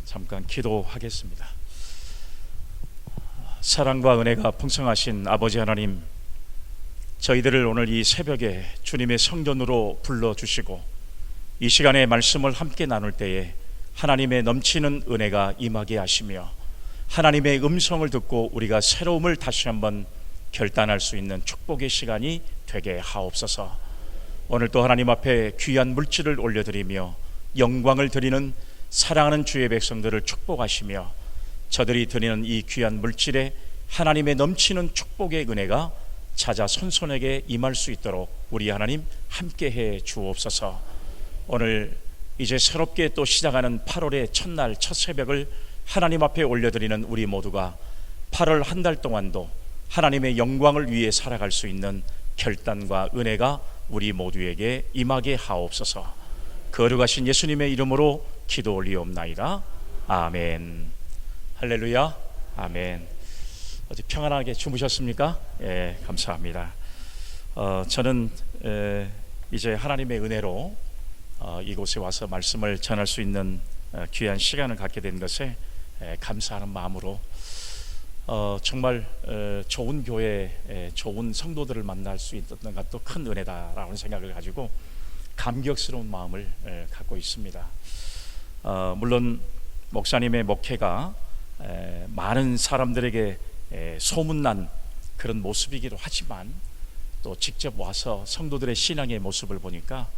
잠깐 기도하겠습니다. 사랑과 은혜가 풍성하신 아버지 하나님, 저희들을 오늘 이 새벽에 주님의 성전으로 불러주시고 이 시간에 말씀을 함께 나눌 때에 하나님의 넘치는 은혜가 임하게 하시며 하나님의 음성을 듣고 우리가 새로움을 다시 한번 결단할 수 있는 축복의 시간이 되게 하옵소서. 오늘 또 하나님 앞에 귀한 물질을 올려드리며 영광을 드리는 사랑하는 주의 백성들을 축복하시며 저들이 드리는 이 귀한 물질에 하나님의 넘치는 축복의 은혜가 찾아 손손에게 임할 수 있도록 우리 하나님 함께해 주옵소서. 오늘 이제 새롭게 또 시작하는 8월의 첫날 첫 새벽을 하나님 앞에 올려드리는 우리 모두가 8월 한 달 동안도 하나님의 영광을 위해 살아갈 수 있는 결단과 은혜가 우리 모두에게 임하게 하옵소서. 거룩하신 예수님의 이름으로 기도 올리옵나이다. 아멘. 할렐루야. 아멘. 어제 평안하게 주무셨습니까? 예, 감사합니다. 저는 이제 하나님의 은혜로 이곳에 와서 말씀을 전할 수 있는 귀한 시간을 갖게 된 것에 감사하는 마음으로 정말 좋은 교회, 좋은 성도들을 만날 수 있었던 것도 큰 은혜다라는 생각을 가지고 감격스러운 마음을 갖고 있습니다. 물론 목사님의 목회가 많은 사람들에게 소문난 그런 모습이기도 하지만 또 직접 와서 성도들의 신앙의 모습을 보니까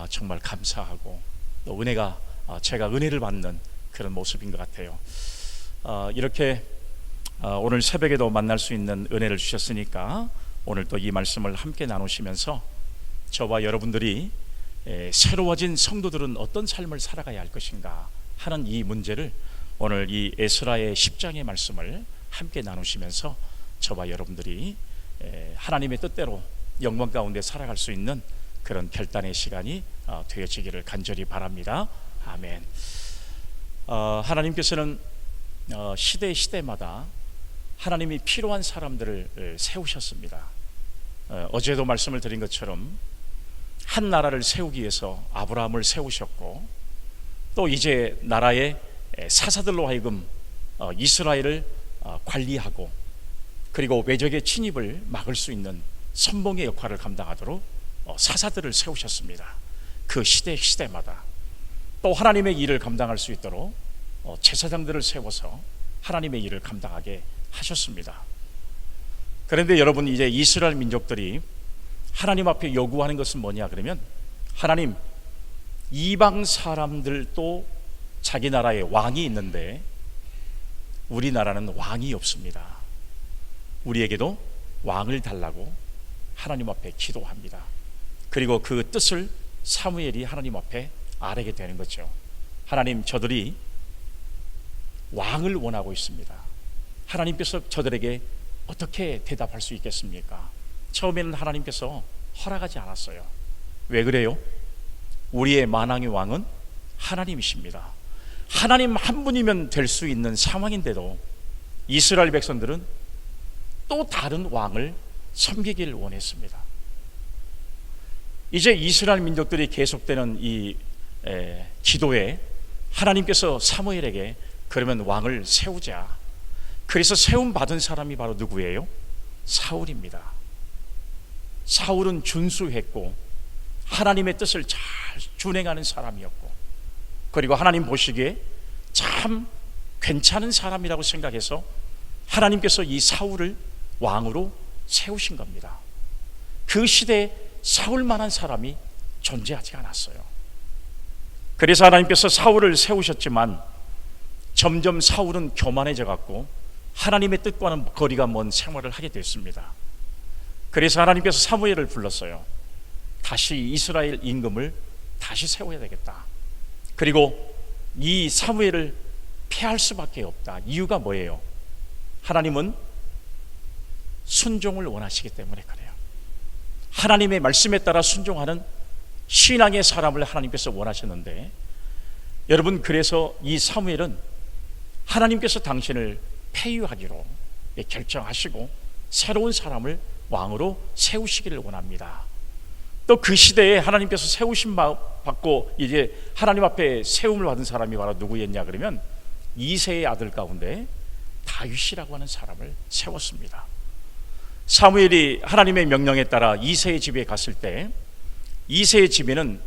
정말 감사하고 또 은혜가 제가 은혜를 받는 그런 모습인 것 같아요. 이렇게 오늘 새벽에도 만날 수 있는 은혜를 주셨으니까 오늘 또 이 말씀을 함께 나누시면서 저와 여러분들이 새로워진 성도들은 어떤 삶을 살아가야 할 것인가 하는 이 문제를 오늘 이 에스라의 10장의 말씀을 함께 나누시면서 저와 여러분들이 하나님의 뜻대로 영광 가운데 살아갈 수 있는 그런 결단의 시간이 되어지기를 간절히 바랍니다. 아멘. 하나님께서는 시대마다 하나님이 필요한 사람들을 세우셨습니다. 어제도 말씀을 드린 것처럼 한 나라를 세우기 위해서 아브라함을 세우셨고 또 이제 나라의 사사들로 하여금 이스라엘을 관리하고 그리고 외적의 침입을 막을 수 있는 선봉의 역할을 감당하도록 사사들을 세우셨습니다. 그 시대마다 또 하나님의 일을 감당할 수 있도록 제사장들을 세워서 하나님의 일을 감당하게 하셨습니다. 그런데 여러분, 이제 이스라엘 민족들이 하나님 앞에 요구하는 것은 뭐냐 그러면, 하나님, 이방 사람들도 자기 나라에 왕이 있는데 우리나라는 왕이 없습니다. 우리에게도 왕을 달라고 하나님 앞에 기도합니다. 그리고 그 뜻을 사무엘이 하나님 앞에 아뢰게 되는 거죠. 하나님, 저들이 왕을 원하고 있습니다. 하나님께서 저들에게 어떻게 대답할 수 있겠습니까? 처음에는 하나님께서 허락하지 않았어요. 왜 그래요? 우리의 만왕의 왕은 하나님이십니다. 하나님 한 분이면 될 수 있는 상황인데도 이스라엘 백성들은 또 다른 왕을 섬기길 원했습니다. 이제 이스라엘 민족들이 계속되는 이 기도에 하나님께서 사무엘에게 그러면 왕을 세우자. 그래서 세움 받은 사람이 바로 누구예요? 사울입니다. 사울은 준수했고 하나님의 뜻을 잘 준행하는 사람이었고, 그리고 하나님 보시기에 참 괜찮은 사람이라고 생각해서 하나님께서 이 사울을 왕으로 세우신 겁니다. 그 시대에 사울만한 사람이 존재하지 않았어요. 그래서 하나님께서 사울을 세우셨지만 점점 사울은 교만해져 갖고 하나님의 뜻과는 거리가 먼 생활을 하게 됐습니다. 그래서 하나님께서 사무엘을 불렀어요. 다시 이스라엘 임금을 다시 세워야 되겠다. 그리고 이 사무엘을 폐할 수밖에 없다. 이유가 뭐예요? 하나님은 순종을 원하시기 때문에 그래요. 하나님의 말씀에 따라 순종하는 신앙의 사람을 하나님께서 원하셨는데, 여러분, 그래서 이 사무엘은 하나님께서 당신을 폐위하기로 결정하시고 새로운 사람을 왕으로 세우시기를 원합니다. 또 그 시대에 하나님께서 세우심 받고 이제 하나님 앞에 세움을 받은 사람이 바로 누구였냐 그러면 이새의 아들 가운데 다윗이라고 하는 사람을 세웠습니다. 사무엘이 하나님의 명령에 따라 이새의 집에 갔을 때 이새의 집에는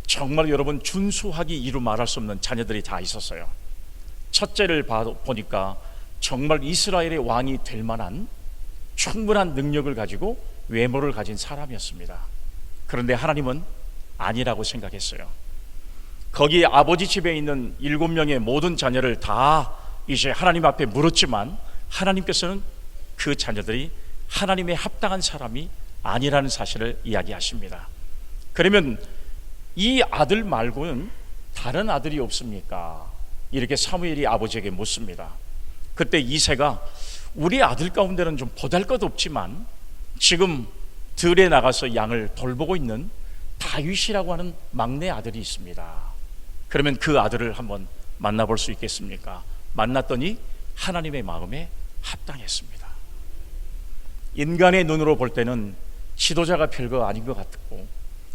정말 여러분 준수하기 이루 말할 수 없는 자녀들이 다 있었어요. 첫째를 보니까 정말 이스라엘의 왕이 될 만한 충분한 능력을 가지고 외모를 가진 사람이었습니다. 그런데 하나님은 아니라고 생각했어요. 거기 아버지 집에 있는 7명의 모든 자녀를 다 이제 하나님 앞에 물었지만 하나님께서는 그 자녀들이 하나님의 합당한 사람이 아니라는 사실을 이야기하십니다. 그러면 이 아들 말고는 다른 아들이 없습니까? 이렇게 사무엘이 아버지에게 묻습니다. 그때 이새가 우리 아들 가운데는 좀 보잘것없지만 지금 들에 나가서 양을 돌보고 있는 다윗이라고 하는 막내 아들이 있습니다. 그러면 그 아들을 한번 만나볼 수 있겠습니까? 만났더니 하나님의 마음에 합당했습니다. 인간의 눈으로 볼 때는 지도자가 별거 아닌 것 같고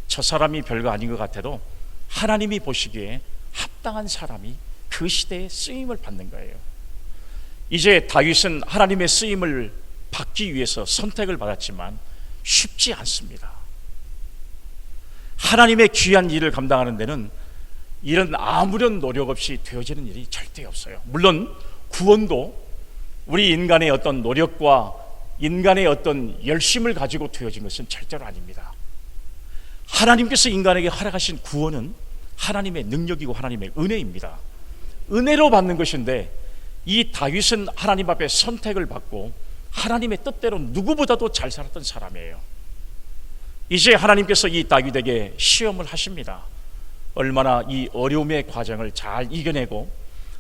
저 사람이 별거 아닌 것 같아도 하나님이 보시기에 합당한 사람이 그 시대에 쓰임을 받는 거예요. 이제 다윗은 하나님의 쓰임을 받기 위해서 선택을 받았지만 쉽지 않습니다. 하나님의 귀한 일을 감당하는 데는 이런 아무런 노력 없이 되어지는 일이 절대 없어요. 물론 구원도 우리 인간의 어떤 노력과 인간의 어떤 열심을 가지고 되어진 것은 절대로 아닙니다. 하나님께서 인간에게 허락하신 구원은 하나님의 능력이고 하나님의 은혜입니다. 은혜로 받는 것인데 이 다윗은 하나님 앞에 선택을 받고 하나님의 뜻대로 누구보다도 잘 살았던 사람이에요. 이제 하나님께서 이 다윗에게 시험을 하십니다. 얼마나 이 어려움의 과정을 잘 이겨내고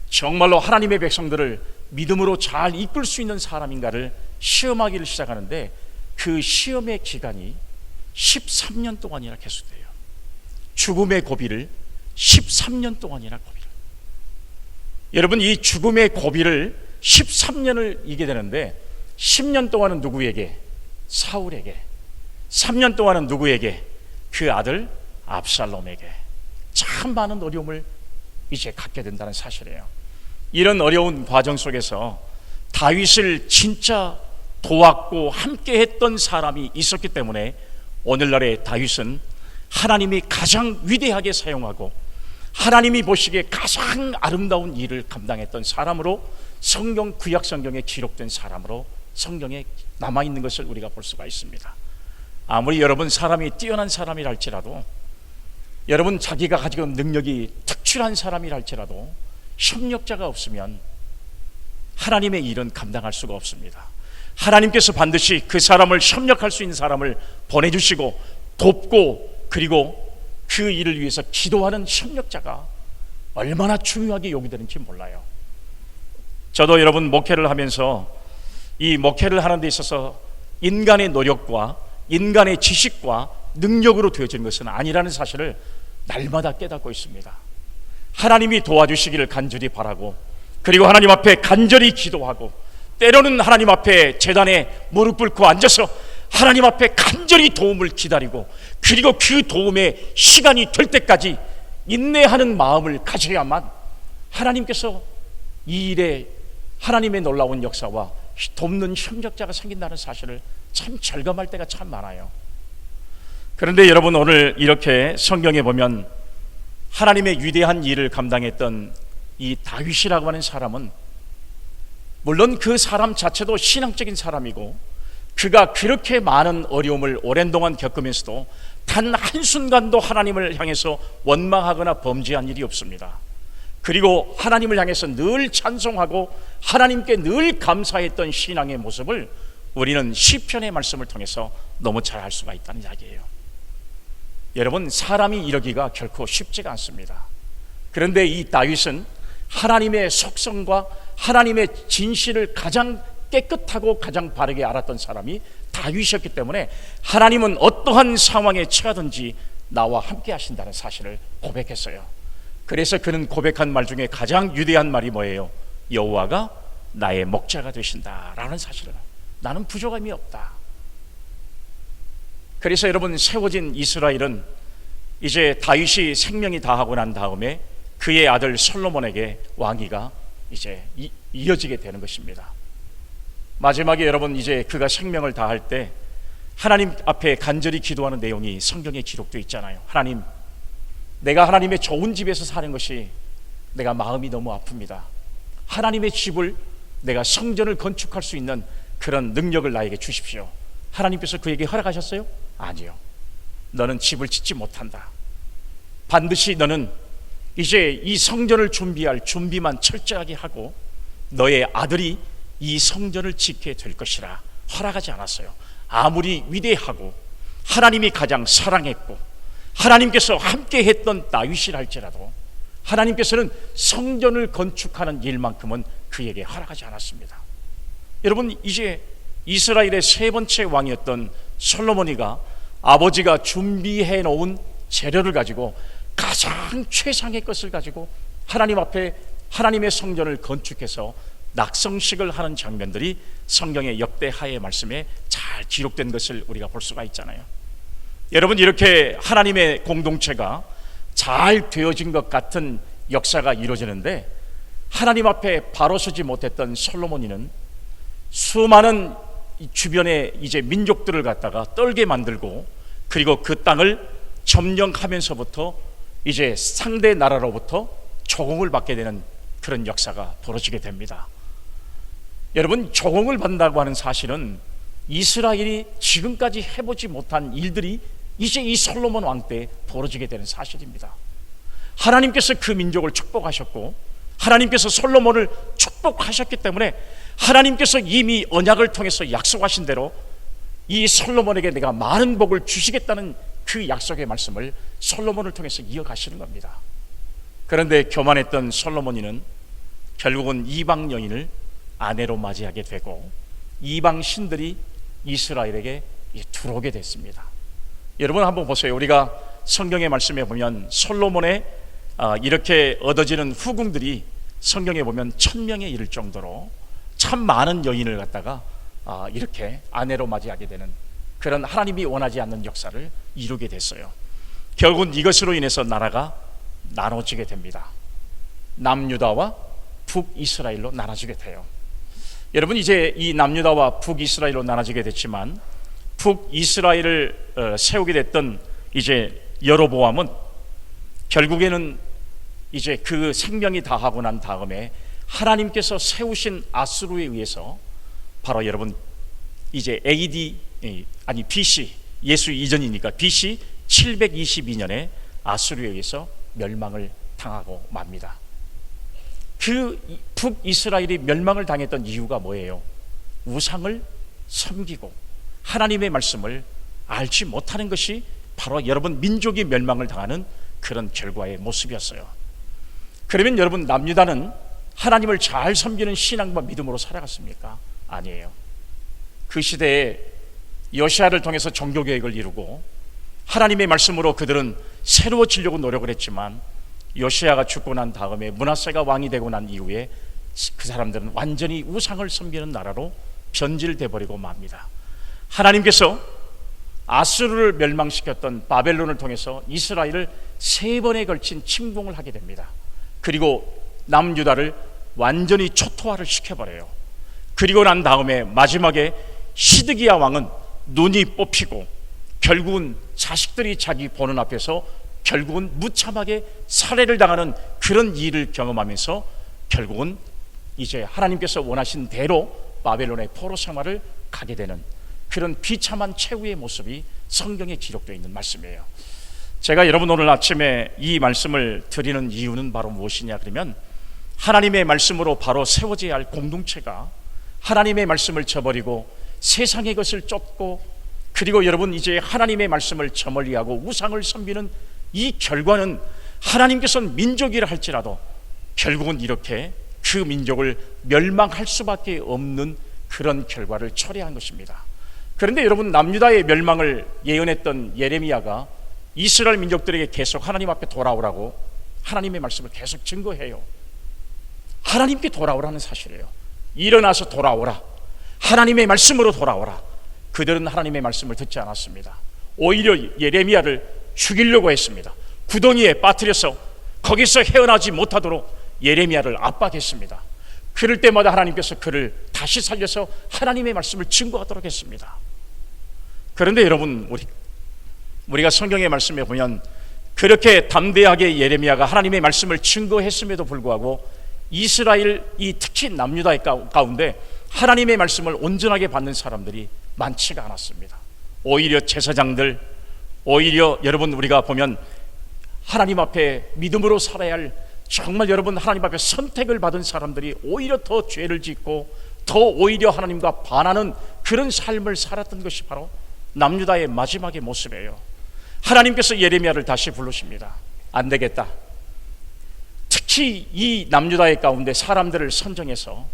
정말로 하나님의 백성들을 믿음으로 잘 이끌 수 있는 사람인가를 시험하기를 시작하는데 그 시험의 기간이 13년 동안이나 계속돼요. 죽음의 고비를 13년 동안이나 고비를. 여러분 이 죽음의 고비를 13년을 이기게 되는데 10년 동안은 누구에게? 사울에게. 3년 동안은 누구에게? 그 아들 압살롬에게. 참 많은 어려움을 이제 갖게 된다는 사실이에요. 이런 어려운 과정 속에서 다윗을 진짜 도왔고 함께 했던 사람이 있었기 때문에 오늘날의 다윗은 하나님이 가장 위대하게 사용하고 하나님이 보시기에 가장 아름다운 일을 감당했던 사람으로 성경 구약 성경에 기록된 사람으로 성경에 남아있는 것을 우리가 볼 수가 있습니다. 아무리 여러분 사람이 뛰어난 사람이라 할지라도 여러분 자기가 가지고 있는 능력이 특출한 사람이라 할지라도 협력자가 없으면 하나님의 일은 감당할 수가 없습니다. 하나님께서 반드시 그 사람을 협력할 수 있는 사람을 보내주시고 돕고 그리고 그 일을 위해서 기도하는 협력자가 얼마나 중요하게 요구되는지 몰라요. 저도 여러분 목회를 하면서 이 목회를 하는 데 있어서 인간의 노력과 인간의 지식과 능력으로 되어지는 것은 아니라는 사실을 날마다 깨닫고 있습니다. 하나님이 도와주시기를 간절히 바라고 그리고 하나님 앞에 간절히 기도하고 때로는 하나님 앞에 제단에 무릎 꿇고 앉아서 하나님 앞에 간절히 도움을 기다리고 그리고 그 도움의 시간이 될 때까지 인내하는 마음을 가져야만 하나님께서 이 일에 하나님의 놀라운 역사와 돕는 협력자가 생긴다는 사실을 참 절감할 때가 참 많아요. 그런데 여러분 오늘 이렇게 성경에 보면 하나님의 위대한 일을 감당했던 이 다윗이라고 하는 사람은 물론 그 사람 자체도 신앙적인 사람이고 그가 그렇게 많은 어려움을 오랜 동안 겪으면서도 단 한순간도 하나님을 향해서 원망하거나 범죄한 일이 없습니다. 그리고 하나님을 향해서 늘 찬송하고 하나님께 늘 감사했던 신앙의 모습을 우리는 시편의 말씀을 통해서 너무 잘 알 수가 있다는 이야기예요. 여러분 사람이 이러기가 결코 쉽지가 않습니다. 그런데 이 다윗은 하나님의 속성과 하나님의 진실을 가장 깨끗하고 가장 바르게 알았던 사람이 다윗이었기 때문에 하나님은 어떠한 상황에 처하든지 나와 함께 하신다는 사실을 고백했어요. 그래서 그는 고백한 말 중에 가장 위대한 말이 뭐예요? 여호와가 나의 목자가 되신다라는 사실을. 나는 부족함이 없다. 그래서 여러분 세워진 이스라엘은 이제 다윗이 생명이 다하고 난 다음에 그의 아들 솔로몬에게 왕위가 이제 이어지게 되는 것입니다. 마지막에 여러분, 이제 그가 생명을 다할 때 하나님 앞에 간절히 기도하는 내용이 성경에 기록되어 있잖아요. 하나님, 내가 하나님의 좋은 집에서 사는 것이 내가 마음이 너무 아픕니다. 하나님의 집을, 내가 성전을 건축할 수 있는 그런 능력을 나에게 주십시오. 하나님께서 그에게 허락하셨어요? 아니요. 너는 집을 짓지 못한다. 반드시 너는 이제 이 성전을 준비할 준비만 철저하게 하고 너의 아들이 이 성전을 짓게 될 것이라 허락하지 않았어요. 아무리 위대하고 하나님이 가장 사랑했고 하나님께서 함께 했던 다윗이라 할지라도 하나님께서는 성전을 건축하는 일만큼은 그에게 허락하지 않았습니다. 여러분, 이제 이스라엘의 세 번째 왕이었던 솔로몬이가 아버지가 준비해 놓은 재료를 가지고 가장 최상의 것을 가지고 하나님 앞에 하나님의 성전을 건축해서 낙성식을 하는 장면들이 성경의 역대하의 말씀에 잘 기록된 것을 우리가 볼 수가 있잖아요. 여러분, 이렇게 하나님의 공동체가 잘 되어진 것 같은 역사가 이루어지는데 하나님 앞에 바로 서지 못했던 솔로몬이는 수많은 주변의 이제 민족들을 갖다가 떨게 만들고 그리고 그 땅을 점령하면서부터 이제 상대 나라로부터 조공을 받게 되는 그런 역사가 벌어지게 됩니다. 여러분, 조공을 받는다고 하는 사실은 이스라엘이 지금까지 해보지 못한 일들이 이제 이 솔로몬 왕 때 벌어지게 되는 사실입니다. 하나님께서 그 민족을 축복하셨고 하나님께서 솔로몬을 축복하셨기 때문에 하나님께서 이미 언약을 통해서 약속하신 대로 이 솔로몬에게 내가 많은 복을 주시겠다는 그 약속의 말씀을 솔로몬을 통해서 이어가시는 겁니다. 그런데 교만했던 솔로몬이는 결국은 이방 여인을 아내로 맞이하게 되고 이방 신들이 이스라엘에게 들어오게 됐습니다. 여러분, 한번 보세요. 우리가 성경의 말씀에 보면 솔로몬의 이렇게 얻어지는 후궁들이 성경에 보면 1000명에 이를 정도로 참 많은 여인을 갖다가 이렇게 아내로 맞이하게 되는 그런 하나님이 원하지 않는 역사를 이루게 됐어요. 결국은 이것으로 인해서 나라가 나눠지게 됩니다. 남유다와 북이스라엘로 나눠지게 돼요. 여러분, 이제 이 남유다와 북이스라엘로 나눠지게 됐지만 북이스라엘을 세우게 됐던 이제 여로보암은 결국에는 이제 그 생명이 다하고 난 다음에 하나님께서 세우신 아수르에 의해서 바로 여러분 이제 BC, 예수 이전이니까 BC 722년에 아수르에 의해서 멸망을 당하고 맙니다. 그 북이스라엘이 멸망을 당했던 이유가 뭐예요? 우상을 섬기고 하나님의 말씀을 알지 못하는 것이 바로 여러분 민족이 멸망을 당하는 그런 결과의 모습이었어요. 그러면 여러분, 남유다는 하나님을 잘 섬기는 신앙과 믿음으로 살아갔습니까? 아니에요. 그 시대에 여시야를 통해서 종교개혁을 이루고 하나님의 말씀으로 그들은 새로워지려고 노력을 했지만 여시야가 죽고 난 다음에 므낫세가 왕이 되고 난 이후에 그 사람들은 완전히 우상을 섬기는 나라로 변질돼 버리고 맙니다. 하나님께서 아수르를 멸망시켰던 바벨론을 통해서 이스라엘을 3번에 걸친 침공을 하게 됩니다. 그리고 남유다를 완전히 초토화를 시켜버려요. 그리고 난 다음에 마지막에 시드기야 왕은 눈이 뽑히고 결국은 자식들이 자기 보는 앞에서 결국은 무참하게 살해를 당하는 그런 일을 경험하면서 결국은 이제 하나님께서 원하신 대로 바벨론의 포로 생활을 가게 되는 그런 비참한 최후의 모습이 성경에 기록되어 있는 말씀이에요. 제가 여러분 오늘 아침에 이 말씀을 드리는 이유는 바로 무엇이냐 그러면 하나님의 말씀으로 바로 세워져야 할 공동체가 하나님의 말씀을 저버리고 세상의 것을 쫓고 그리고 여러분 이제 하나님의 말씀을 저 멀리하고 우상을 섬기는 이 결과는 하나님께서는 민족이라 할지라도 결국은 이렇게 그 민족을 멸망할 수밖에 없는 그런 결과를 초래한 것입니다. 그런데 여러분, 남유다의 멸망을 예언했던 예레미야가 이스라엘 민족들에게 계속 하나님 앞에 돌아오라고 하나님의 말씀을 계속 증거해요. 하나님께 돌아오라는 사실이에요. 일어나서 돌아오라, 하나님의 말씀으로 돌아오라. 그들은 하나님의 말씀을 듣지 않았습니다. 오히려 예레미야를 죽이려고 했습니다. 구덩이에 빠뜨려서 거기서 헤어나지 못하도록 예레미야를 압박했습니다. 그럴 때마다 하나님께서 그를 다시 살려서 하나님의 말씀을 증거하도록 했습니다. 그런데 여러분, 우리가 성경의 말씀에 보면 그렇게 담대하게 예레미야가 하나님의 말씀을 증거했음에도 불구하고 이스라엘, 특히 남유다 가운데 하나님의 말씀을 온전하게 받는 사람들이 많지가 않았습니다. 오히려 제사장들, 오히려 여러분, 우리가 보면 하나님 앞에 믿음으로 살아야 할, 정말 여러분 하나님 앞에 선택을 받은 사람들이 오히려 더 죄를 짓고 더 오히려 하나님과 반하는 그런 삶을 살았던 것이 바로 남유다의 마지막의 모습이에요. 하나님께서 예레미야를 다시 부르십니다. 안 되겠다. 특히 이 남유다의 가운데 사람들을 선정해서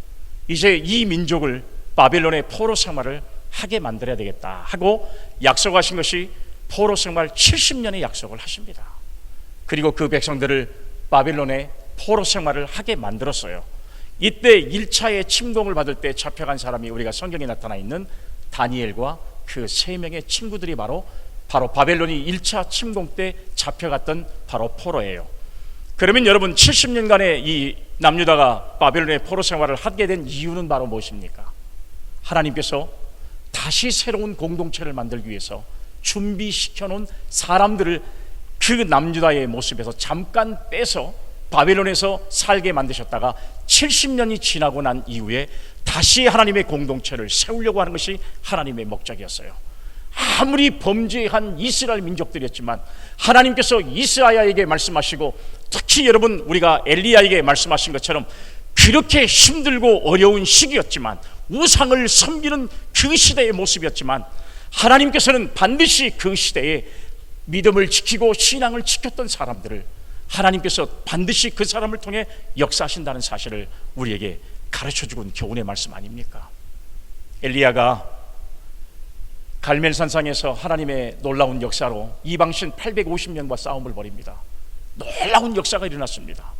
이제 이 민족을 바벨론의 포로 생활을 하게 만들어야 되겠다 하고 약속하신 것이 포로 생활 70년의 약속을 하십니다. 그리고 그 백성들을 바벨론의 포로 생활을 하게 만들었어요. 이때 1차의 침공을 받을 때 잡혀간 사람이 우리가 성경에 나타나 있는 다니엘과 그 3명의 친구들이 바로 바벨론이 1차 침공 때 잡혀갔던 바로 포로예요. 그러면 여러분, 70년간의 이 남유다가 바벨론의 포로 생활을 하게 된 이유는 바로 무엇입니까? 하나님께서 다시 새로운 공동체를 만들기 위해서 준비시켜 놓은 사람들을 그 남유다의 모습에서 잠깐 빼서 바벨론에서 살게 만드셨다가 70년이 지나고 난 이후에 다시 하나님의 공동체를 세우려고 하는 것이 하나님의 목적이었어요. 아무리 범죄한 이스라엘 민족들이었지만 하나님께서 이스라엘에게 말씀하시고, 특히 여러분 우리가 엘리야에게 말씀하신 것처럼 그렇게 힘들고 어려운 시기였지만, 우상을 섬기는 그 시대의 모습이었지만, 하나님께서는 반드시 그 시대에 믿음을 지키고 신앙을 지켰던 사람들을 하나님께서 반드시 그 사람을 통해 역사하신다는 사실을 우리에게 가르쳐주고 있는 교훈의 말씀 아닙니까? 엘리야가 갈멜산상에서 하나님의 놀라운 역사로 이방신 850명과 싸움을 벌입니다. 놀라운 역사가 일어났습니다.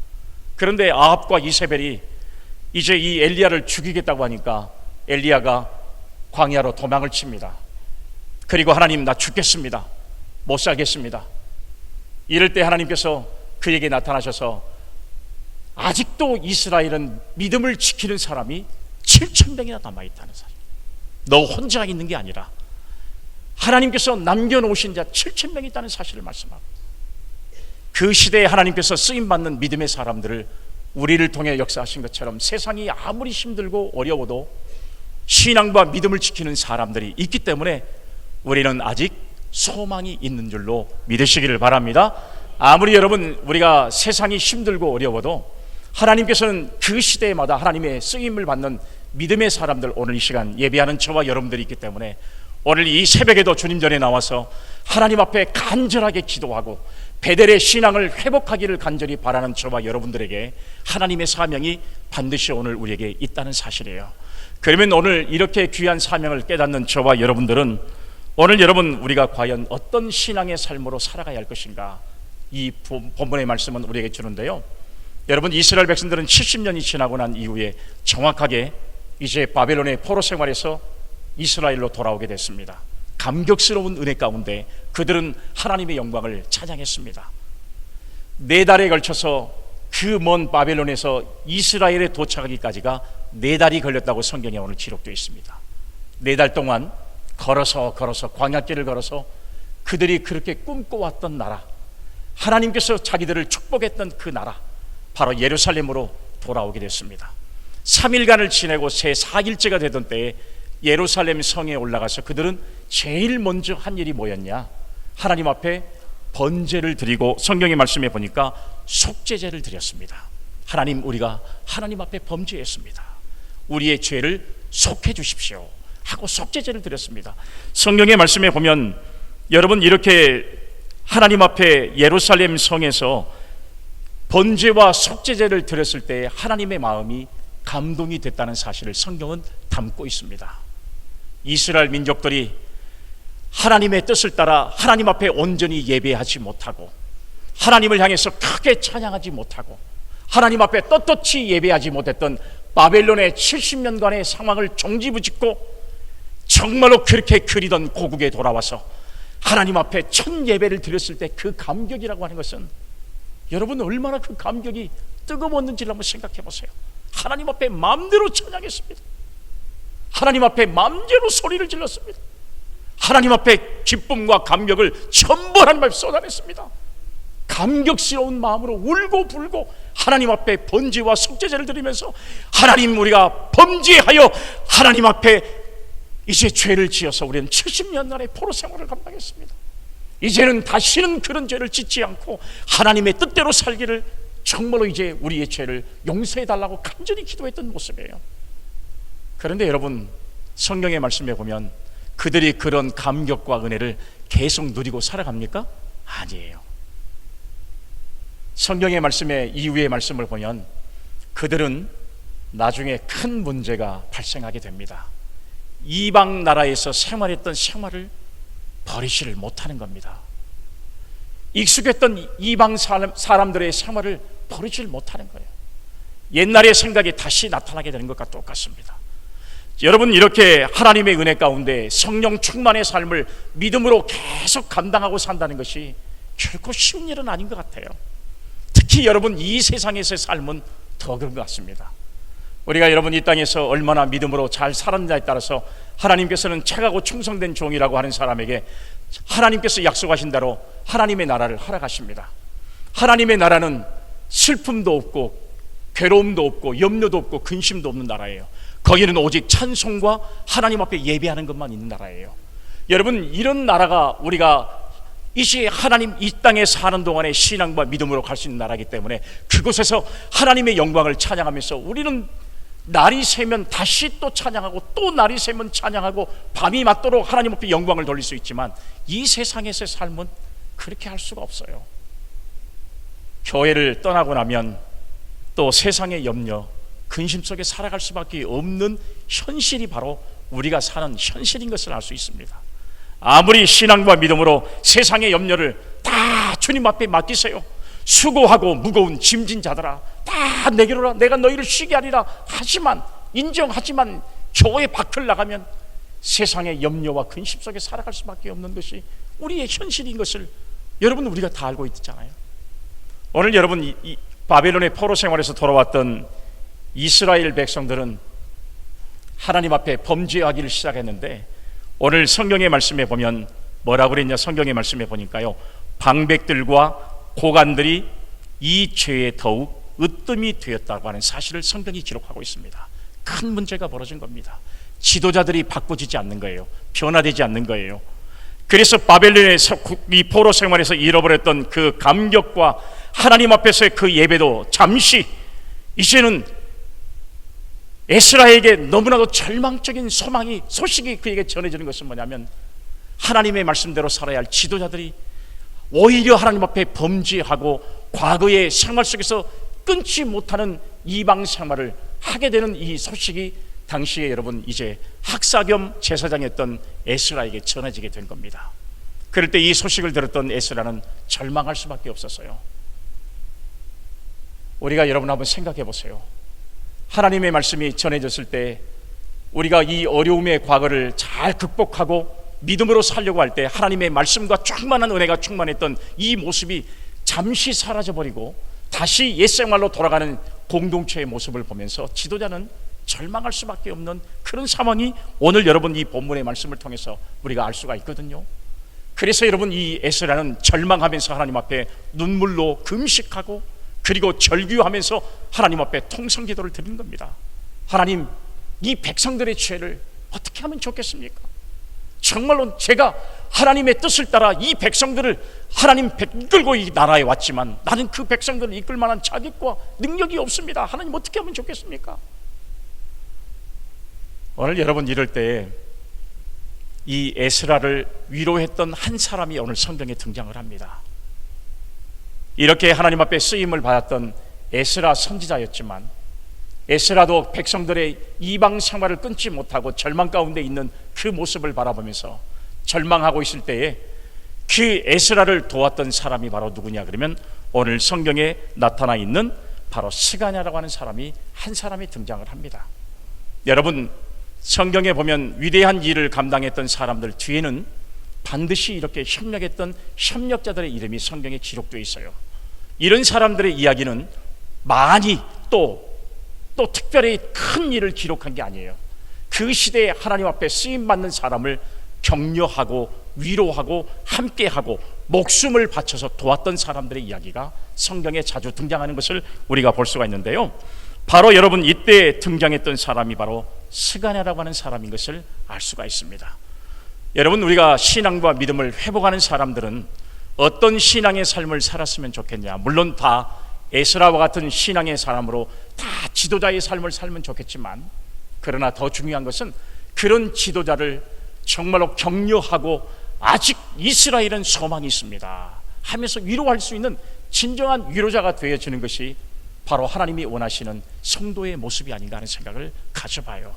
그런데 아합과 이세벨이 이제 이 엘리야를 죽이겠다고 하니까 엘리야가 광야로 도망을 칩니다. 그리고 하나님, 나 죽겠습니다. 못 살겠습니다. 이럴 때 하나님께서 그에게 나타나셔서 아직도 이스라엘은 믿음을 지키는 사람이 7,000명이나 남아있다는 사실, 너 혼자 있는 게 아니라 하나님께서 남겨놓으신 자 7,000명이 있다는 사실을 말씀하고, 그 시대에 하나님께서 쓰임받는 믿음의 사람들을 우리를 통해 역사하신 것처럼 세상이 아무리 힘들고 어려워도 신앙과 믿음을 지키는 사람들이 있기 때문에 우리는 아직 소망이 있는 줄로 믿으시기를 바랍니다. 아무리 여러분 우리가 세상이 힘들고 어려워도 하나님께서는 그 시대마다 하나님의 쓰임을 받는 믿음의 사람들, 오늘 이 시간 예배하는 저와 여러분들이 있기 때문에 오늘 이 새벽에도 주님 전에 나와서 하나님 앞에 간절하게 기도하고 베델의 신앙을 회복하기를 간절히 바라는 저와 여러분들에게 하나님의 사명이 반드시 오늘 우리에게 있다는 사실이에요. 그러면 오늘 이렇게 귀한 사명을 깨닫는 저와 여러분들은 오늘 여러분, 우리가 과연 어떤 신앙의 삶으로 살아가야 할 것인가, 이 본문의 말씀은 우리에게 주는데요. 여러분, 이스라엘 백성들은 70년이 지나고 난 이후에 정확하게 이제 바벨론의 포로 생활에서 이스라엘로 돌아오게 됐습니다. 감격스러운 은혜 가운데 그들은 하나님의 영광을 찬양했습니다. 4달에 걸쳐서 그 먼 바벨론에서 이스라엘에 도착하기까지가 4달이 걸렸다고 성경에 오늘 기록되어 있습니다. 4달 동안 걸어서 광야길을 걸어서 그들이 그렇게 꿈꿔왔던 나라, 하나님께서 자기들을 축복했던 그 나라, 바로 예루살렘으로 돌아오게 됐습니다. 3일간을 지내고 새 4일째가 되던 때에 예루살렘 성에 올라가서 그들은 제일 먼저 한 일이 뭐였냐? 하나님 앞에 번제를 드리고, 성경의 말씀에 보니까 속죄제를 드렸습니다. 하나님, 우리가 하나님 앞에 범죄했습니다. 우리의 죄를 속해 주십시오 하고 속죄제를 드렸습니다. 성경의 말씀에 보면 여러분, 이렇게 하나님 앞에 예루살렘 성에서 번제와 속죄제를 드렸을 때 하나님의 마음이 감동이 됐다는 사실을 성경은 담고 있습니다. 이스라엘 민족들이 하나님의 뜻을 따라 하나님 앞에 온전히 예배하지 못하고, 하나님을 향해서 크게 찬양하지 못하고, 하나님 앞에 떳떳이 예배하지 못했던 바벨론의 70년간의 상황을 종지부짓고 정말로 그렇게 그리던 고국에 돌아와서 하나님 앞에 첫 예배를 드렸을 때 그 감격이라고 하는 것은, 여러분 얼마나 그 감격이 뜨거웠는지를 한번 생각해 보세요. 하나님 앞에 마음대로 찬양했습니다. 하나님 앞에 마음대로 소리를 질렀습니다. 하나님 앞에 기쁨과 감격을 전부 하나님 앞에 쏟아냈습니다. 감격스러운 마음으로 울고 불고 하나님 앞에 번제와 속죄제를 드리면서 하나님, 우리가 범죄하여 하나님 앞에 이제 죄를 지어서 우리는 70년간의 포로 생활을 감당했습니다. 이제는 다시는 그런 죄를 짓지 않고 하나님의 뜻대로 살기를, 정말로 이제 우리의 죄를 용서해 달라고 간절히 기도했던 모습이에요. 그런데 여러분, 성경의 말씀에 보면 그들이 그런 감격과 은혜를 계속 누리고 살아갑니까? 아니에요. 성경의 말씀에 이후의 말씀을 보면 그들은 나중에 큰 문제가 발생하게 됩니다. 이방 나라에서 생활했던 생활을 버리지를 못하는 겁니다. 익숙했던 이방 사람들의 생활을 버리지를 못하는 거예요. 옛날의 생각이 다시 나타나게 되는 것과 똑같습니다. 여러분, 이렇게 하나님의 은혜 가운데 성령 충만의 삶을 믿음으로 계속 감당하고 산다는 것이 결코 쉬운 일은 아닌 것 같아요. 특히 여러분, 이 세상에서의 삶은 더 그런 것 같습니다. 우리가 여러분 이 땅에서 얼마나 믿음으로 잘 살았느냐에 따라서 하나님께서는 착하고 충성된 종이라고 하는 사람에게 하나님께서 약속하신 대로 하나님의 나라를 허락하십니다. 하나님의 나라는 슬픔도 없고 괴로움도 없고 염려도 없고 근심도 없는 나라예요. 거기는 오직 찬송과 하나님 앞에 예배하는 것만 있는 나라예요. 여러분, 이런 나라가 우리가 이제 하나님 이 땅에 사는 동안에 신앙과 믿음으로 갈 수 있는 나라이기 때문에 그곳에서 하나님의 영광을 찬양하면서 우리는 날이 새면 다시 또 찬양하고 또 날이 새면 찬양하고 밤이 맞도록 하나님 앞에 영광을 돌릴 수 있지만 이 세상에서의 삶은 그렇게 할 수가 없어요. 교회를 떠나고 나면 또 세상의 염려, 근심 속에 살아갈 수밖에 없는 현실이 바로 우리가 사는 현실인 것을 알 수 있습니다. 아무리 신앙과 믿음으로 세상의 염려를 다 주님 앞에 맡기세요. 수고하고 무거운 짐진 자들아 다 내게로라, 내가 너희를 쉬게 하리라 하지만, 인정하지만 교회 밖을 나가면 세상의 염려와 근심 속에 살아갈 수밖에 없는 것이 우리의 현실인 것을 여러분, 우리가 다 알고 있잖아요. 오늘 여러분, 이 바벨론의 포로 생활에서 돌아왔던 이스라엘 백성들은 하나님 앞에 범죄하기를 시작했는데 오늘 성경의 말씀에 보면 뭐라고 그랬냐? 성경의 말씀에 보니까요, 방백들과 고관들이 이 죄에 더욱 으뜸이 되었다고 하는 사실을 성경이 기록하고 있습니다. 큰 문제가 벌어진 겁니다. 지도자들이 바꿔지지 않는 거예요. 변화되지 않는 거예요. 그래서 바벨론의 이 포로 생활에서 잃어버렸던 그 감격과 하나님 앞에서의 그 예배도 잠시, 이제는 에스라에게 너무나도 절망적인 소식이 그에게 전해지는 것은 뭐냐면 하나님의 말씀대로 살아야 할 지도자들이 오히려 하나님 앞에 범죄하고 과거의 생활 속에서 끊지 못하는 이방 생활을 하게 되는 이 소식이 당시에 여러분 이제 학사 겸 제사장이었던 에스라에게 전해지게 된 겁니다. 그럴 때 이 소식을 들었던 에스라는 절망할 수밖에 없었어요. 우리가 여러분 한번 생각해 보세요. 하나님의 말씀이 전해졌을 때 우리가 이 어려움의 과거를 잘 극복하고 믿음으로 살려고 할 때 하나님의 말씀과 충만한 은혜가 충만했던 이 모습이 잠시 사라져버리고 다시 옛생활로 돌아가는 공동체의 모습을 보면서 지도자는 절망할 수밖에 없는 그런 상황이 오늘 여러분 이 본문의 말씀을 통해서 우리가 알 수가 있거든요. 그래서 여러분, 이 에스라는 절망하면서 하나님 앞에 눈물로 금식하고 그리고 절규하면서 하나님 앞에 통성기도를 드린 겁니다. 하나님, 이 백성들의 죄를 어떻게 하면 좋겠습니까? 정말로 제가 하나님의 뜻을 따라 이 백성들을 하나님 이끌고 이 나라에 왔지만 나는 그 백성들을 이끌 만한 자격과 능력이 없습니다. 하나님, 어떻게 하면 좋겠습니까? 오늘 여러분, 이럴 때 이 에스라를 위로했던 한 사람이 오늘 성경에 등장을 합니다. 이렇게 하나님 앞에 쓰임을 받았던 에스라 선지자였지만 에스라도 백성들의 이방 생활을 끊지 못하고 절망 가운데 있는 그 모습을 바라보면서 절망하고 있을 때에 그 에스라를 도왔던 사람이 바로 누구냐? 그러면 오늘 성경에 나타나 있는 바로 스가냐라고 하는 사람이 한 사람이 등장을 합니다. 여러분, 성경에 보면 위대한 일을 감당했던 사람들 뒤에는 반드시 이렇게 협력했던 협력자들의 이름이 성경에 기록되어 있어요. 이런 사람들의 이야기는 많이 또 또 특별히 큰 일을 기록한 게 아니에요. 그 시대에 하나님 앞에 쓰임받는 사람을 격려하고 위로하고 함께하고 목숨을 바쳐서 도왔던 사람들의 이야기가 성경에 자주 등장하는 것을 우리가 볼 수가 있는데요, 바로 여러분 이때 등장했던 사람이 바로 스가랴라고 하는 사람인 것을 알 수가 있습니다. 여러분, 우리가 신앙과 믿음을 회복하는 사람들은 어떤 신앙의 삶을 살았으면 좋겠냐? 물론 다 에스라와 같은 신앙의 사람으로 다 지도자의 삶을 살면 좋겠지만, 그러나 더 중요한 것은 그런 지도자를 정말로 격려하고 아직 이스라엘은 소망이 있습니다 하면서 위로할 수 있는 진정한 위로자가 되어지는 것이 바로 하나님이 원하시는 성도의 모습이 아닌가 하는 생각을 가져봐요.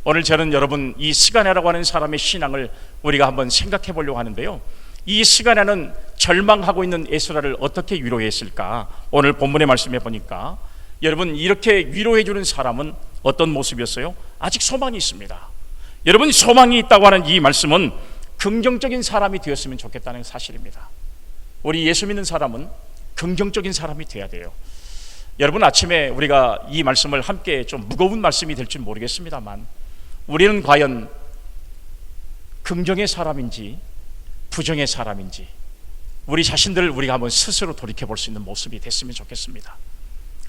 오늘 저는 여러분 이 스가랴라고 하는 사람의 신앙을 우리가 한번 생각해 보려고 하는데요, 이 스가랴는 절망하고 있는 에스라를 어떻게 위로했을까? 오늘 본문의 말씀해 보니까 여러분 이렇게 위로해 주는 사람은 어떤 모습이었어요? 아직 소망이 있습니다. 여러분, 소망이 있다고 하는 이 말씀은 긍정적인 사람이 되었으면 좋겠다는 사실입니다. 우리 예수 믿는 사람은 긍정적인 사람이 돼야 돼요. 여러분, 아침에 우리가 이 말씀을 함께 좀 무거운 말씀이 될지 모르겠습니다만, 우리는 과연 긍정의 사람인지 부정의 사람인지 우리 자신들을 우리가 한번 스스로 돌이켜 볼 수 있는 모습이 됐으면 좋겠습니다.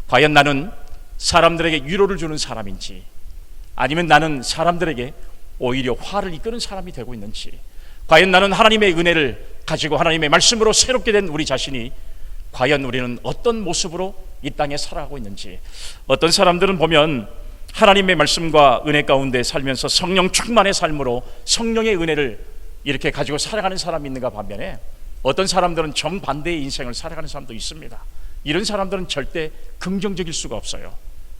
과연 나는 사람들에게 위로를 주는 사람인지, 아니면 나는 사람들에게 오히려 화를 이끄는 사람이 되고 있는지, 과연 나는 하나님의 은혜를 가지고 하나님의 말씀으로 새롭게 된 우리 자신이 과연 우리는 어떤 모습으로 이 땅에 살아가고 있는지. 어떤 사람들은 보면 하나님의 말씀과 은혜 가운데 살면서 성령 충만의 삶으로 성령의 은혜를 이렇게 가지고 살아가는 사람이 있는가 반면에, 어떤 사람들은 정반대의 인생을 살아가는 사람도 있습니다. 이런 사람들은 절대 긍정적일 수가 없어요.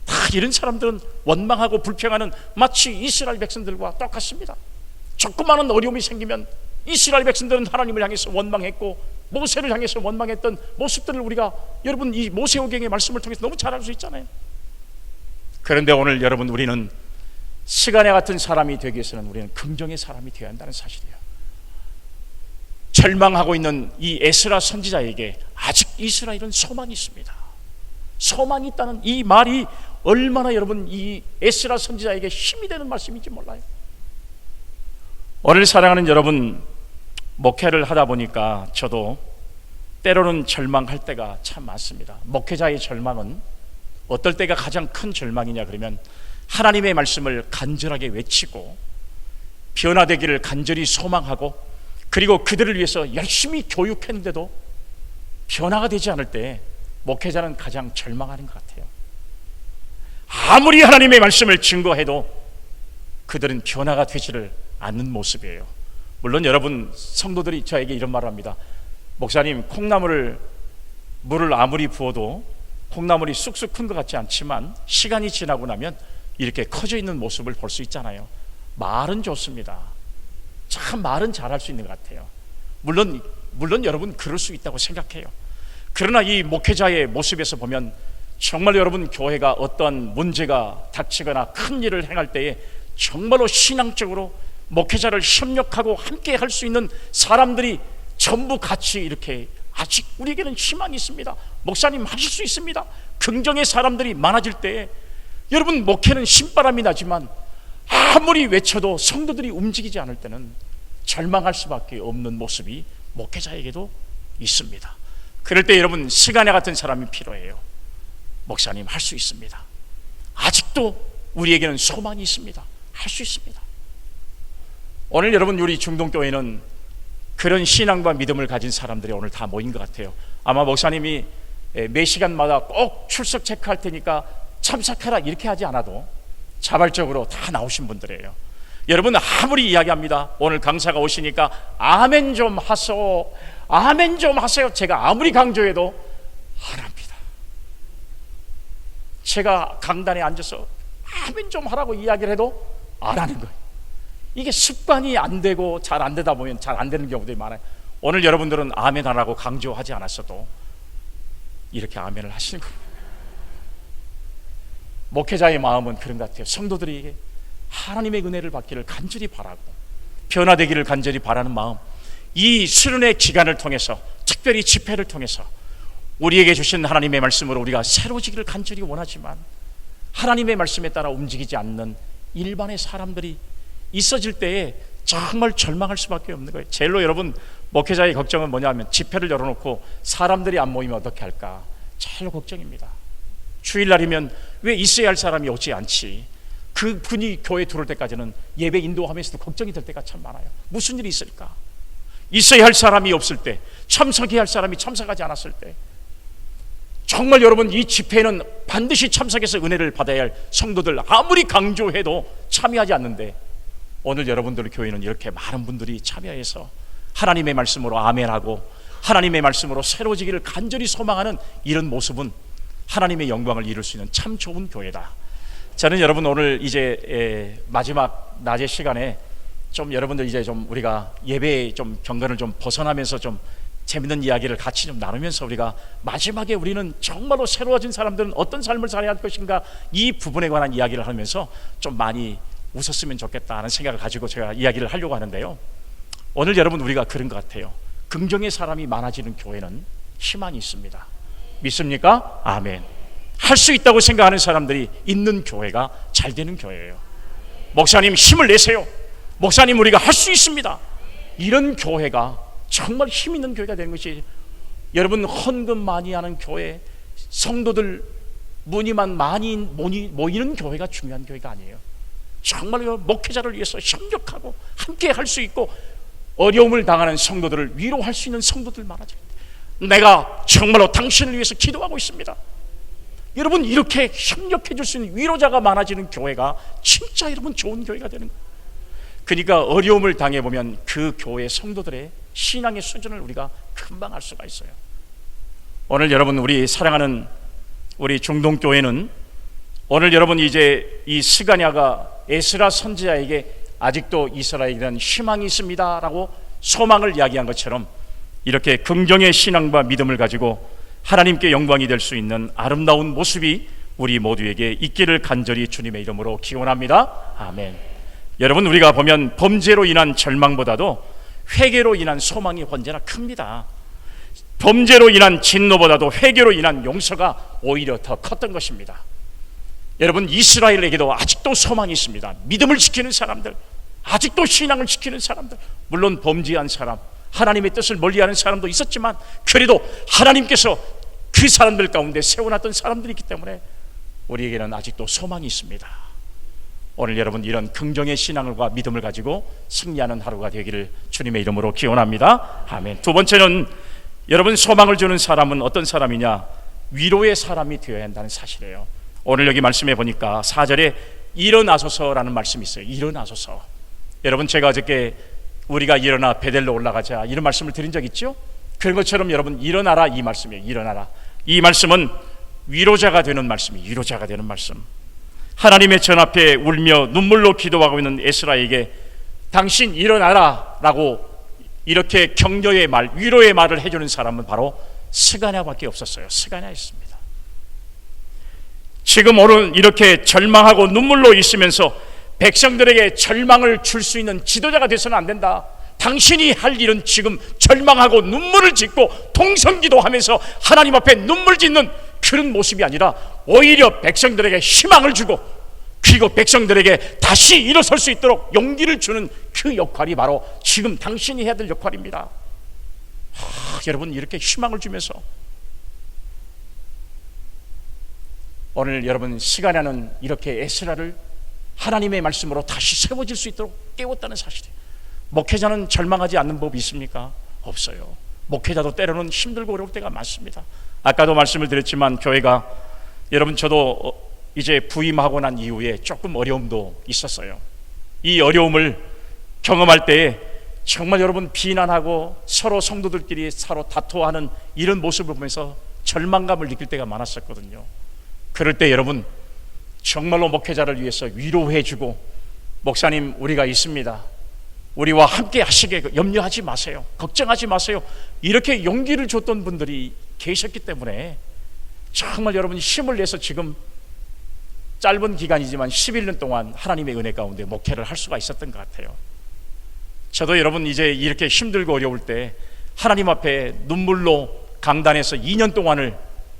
다 이런 사람들은 원망하고 불평하는 마치 이스라엘 백성들과 똑같습니다. 조그마한 어려움이 생기면 이스라엘 백성들은 하나님을 향해서 원망했고 모세를 향해서 원망했던 모습들을 우리가 여러분 이 모세오경의 말씀을 통해서 너무 잘 알 수 있잖아요. 그런데 오늘 여러분, 우리는 스가랴 같은 사람이 되기 위해서는 우리는 긍정의 사람이 되어야 한다는 사실이에요. 절망하고 있는 이 에스라 선지자에게 아직 이스라엘은 소망이 있습니다. 소망이 있다는 이 말이 얼마나 여러분 이 에스라 선지자에게 힘이 되는 말씀인지 몰라요. 오늘 사랑하는 여러분, 목회를 하다 보니까 저도 때로는 절망할 때가 참 많습니다. 목회자의 절망은 어떨 때가 가장 큰 절망이냐 그러면, 하나님의 말씀을 간절하게 외치고 변화되기를 간절히 소망하고, 그리고 그들을 위해서 열심히 교육했는데도 변화가 되지 않을 때 목회자는 가장 절망하는 것 같아요. 아무리 하나님의 말씀을 증거해도 그들은 변화가 되지를 않는 모습이에요. 물론 여러분 성도들이 저에게 이런 말을 합니다. 목사님, 콩나물을 물을 아무리 부어도 콩나물이 쑥쑥 큰 것 같지 않지만 시간이 지나고 나면 이렇게 커져 있는 모습을 볼 수 있잖아요. 말은 좋습니다. 참 말은 잘할 수 있는 것 같아요. 물론 여러분 그럴 수 있다고 생각해요. 그러나 이 목회자의 모습에서 보면 정말 여러분 교회가 어떠한 문제가 닥치거나 큰 일을 행할 때에 정말로 신앙적으로 목회자를 협력하고 함께 할 수 있는 사람들이 전부 같이 이렇게 아직 우리에게는 희망이 있습니다. 목사님 하실 수 있습니다. 긍정의 사람들이 많아질 때에 여러분 목회는 신바람이 나지만 아무리 외쳐도 성도들이 움직이지 않을 때는 절망할 수밖에 없는 모습이 목회자에게도 있습니다. 그럴 때 여러분 스가랴 같은 사람이 필요해요. 목사님 할 수 있습니다. 아직도 우리에게는 소망이 있습니다. 할 수 있습니다. 오늘 여러분 우리 중동교회는 그런 신앙과 믿음을 가진 사람들이 오늘 다 모인 것 같아요. 아마 목사님이 매 시간마다 꼭 출석 체크할 테니까 참석하라 이렇게 하지 않아도 자발적으로 다 나오신 분들이에요. 여러분 아무리 이야기합니다. 오늘 강사가 오시니까 아멘 좀 하소, 아멘 좀 하세요. 제가 아무리 강조해도 안 합니다. 제가 강단에 앉아서 아멘 좀 하라고 이야기를 해도 안 하는 거예요. 이게 습관이 안 되고 잘 안 되다 보면 잘 안 되는 경우들이 많아요. 오늘 여러분들은 아멘 하라고 강조하지 않았어도 이렇게 아멘을 하시는 거예요. 목회자의 마음은 그런 것 같아요. 성도들에게 하나님의 은혜를 받기를 간절히 바라고 변화되기를 간절히 바라는 마음, 이 수련의 기간을 통해서 특별히 집회를 통해서 우리에게 주신 하나님의 말씀으로 우리가 새로워지기를 간절히 원하지만 하나님의 말씀에 따라 움직이지 않는 일반의 사람들이 있어질 때에 정말 절망할 수밖에 없는 거예요. 제일로 여러분, 목회자의 걱정은 뭐냐면 집회를 열어놓고 사람들이 안 모이면 어떻게 할까, 제일 걱정입니다. 주일날이면 왜 있어야 할 사람이 오지 않지? 그분이 교회에 들어올 때까지는 예배 인도하면서도 걱정이 될 때가 참 많아요. 무슨 일이 있을까? 있어야 할 사람이 없을 때, 참석해야 할 사람이 참석하지 않았을 때, 정말 여러분, 이 집회에는 반드시 참석해서 은혜를 받아야 할 성도들 아무리 강조해도 참여하지 않는데, 오늘 여러분들 교회는 이렇게 많은 분들이 참여해서 하나님의 말씀으로 아멘하고 하나님의 말씀으로 새로워지기를 간절히 소망하는 이런 모습은 하나님의 영광을 이룰 수 있는 참 좋은 교회다. 저는 여러분, 오늘 이제 마지막 낮의 시간에 좀 여러분들 이제 좀 우리가 예배의 좀 경건을 좀 벗어나면서 좀 재밌는 이야기를 같이 좀 나누면서 우리가 마지막에 우리는 정말로 새로워진 사람들은 어떤 삶을 살아야 할 것인가, 이 부분에 관한 이야기를 하면서 좀 많이 웃었으면 좋겠다는 생각을 가지고 제가 이야기를 하려고 하는데요. 오늘 여러분, 우리가 그런 것 같아요. 긍정의 사람이 많아지는 교회는 희망이 있습니다. 믿습니까? 아멘. 할 수 있다고 생각하는 사람들이 있는 교회가 잘 되는 교회예요. 목사님 힘을 내세요. 목사님 우리가 할 수 있습니다. 이런 교회가 정말 힘 있는 교회가 되는 것이, 여러분 헌금 많이 하는 교회, 성도들 문의만 많이 모이는 교회가 중요한 교회가 아니에요. 정말로 목회자를 위해서 협력하고 함께 할 수 있고 어려움을 당하는 성도들을 위로할 수 있는 성도들 많아져야 돼. 내가 정말로 당신을 위해서 기도하고 있습니다. 여러분, 이렇게 협력해 줄 수 있는 위로자가 많아지는 교회가 진짜 여러분 좋은 교회가 되는 거예요. 그러니까 어려움을 당해보면 그 교회 성도들의 신앙의 수준을 우리가 금방 알 수가 있어요. 오늘 여러분, 우리 사랑하는 우리 중동교회는 오늘 여러분 이제 이 스가랴가 에스라 선지자에게 아직도 이스라엘에 대한 희망이 있습니다 라고 소망을 이야기한 것처럼, 이렇게 긍정의 신앙과 믿음을 가지고 하나님께 영광이 될 수 있는 아름다운 모습이 우리 모두에게 있기를 간절히 주님의 이름으로 기원합니다. 아멘. 여러분, 우리가 보면 범죄로 인한 절망보다도 회개로 인한 소망이 언제나 큽니다. 범죄로 인한 진노보다도 회개로 인한 용서가 오히려 더 컸던 것입니다. 여러분, 이스라엘에게도 아직도 소망이 있습니다. 믿음을 지키는 사람들, 아직도 신앙을 지키는 사람들, 물론 범죄한 사람, 하나님의 뜻을 멀리하는 사람도 있었지만 그래도 하나님께서 그 사람들 가운데 세워놨던 사람들이 있기 때문에 우리에게는 아직도 소망이 있습니다. 오늘 여러분, 이런 긍정의 신앙과 믿음을 가지고 승리하는 하루가 되기를 주님의 이름으로 기원합니다. 아멘. 두 번째는, 여러분 소망을 주는 사람은 어떤 사람이냐, 위로의 사람이 되어야 한다는 사실이에요. 오늘 여기 말씀해 보니까 4절에 일어나소서라는 말씀이 있어요. 일어나소서. 여러분, 제가 어저께 우리가 일어나 베델로 올라가자 이런 말씀을 드린 적 있죠? 그런 것처럼 여러분, 일어나라 이 말씀이에요. 일어나라. 이 말씀은 위로자가 되는 말씀이에요. 위로자가 되는 말씀. 하나님의 전 앞에 울며 눈물로 기도하고 있는 에스라에게 당신 일어나라 라고 이렇게 격려의 말, 위로의 말을 해주는 사람은 바로 스가랴밖에 없었어요. 스가랴였습니다. 지금 오늘 이렇게 절망하고 눈물로 있으면서 백성들에게 절망을 줄 수 있는 지도자가 돼서는 안 된다. 당신이 할 일은 지금 절망하고 눈물을 짓고 통성기도하면서 하나님 앞에 눈물 짓는 그런 모습이 아니라 오히려 백성들에게 희망을 주고, 그리고 백성들에게 다시 일어설 수 있도록 용기를 주는 그 역할이 바로 지금 당신이 해야 될 역할입니다. 여러분, 이렇게 희망을 주면서 오늘 여러분 스가랴는 이렇게 에스라를 하나님의 말씀으로 다시 세워질 수 있도록 깨웠다는 사실이에요. 목회자는 절망하지 않는 법이 있습니까? 없어요. 목회자도 때로는 힘들고 어려울 때가 많습니다. 아까도 말씀을 드렸지만 교회가, 여러분 저도 이제 부임하고 난 이후에 조금 어려움도 있었어요. 이 어려움을 경험할 때에 정말 여러분 비난하고 서로 성도들끼리 서로 다투어하는 이런 모습을 보면서 절망감을 느낄 때가 많았었거든요. 그럴 때 여러분 정말로 목회자를 위해서 위로해주고, 목사님 우리가 있습니다, 우리와 함께 하시게 염려하지 마세요, 걱정하지 마세요, 이렇게 용기를 줬던 분들이 계셨기 때문에 정말 여러분 힘을 내서 지금 짧은 기간이지만 11년 동안 하나님의 은혜 가운데 목회를 할 수가 있었던 것 같아요. 저도 여러분 이제 이렇게 힘들고 어려울 때 하나님 앞에 눈물로 강단에서 2년 동안을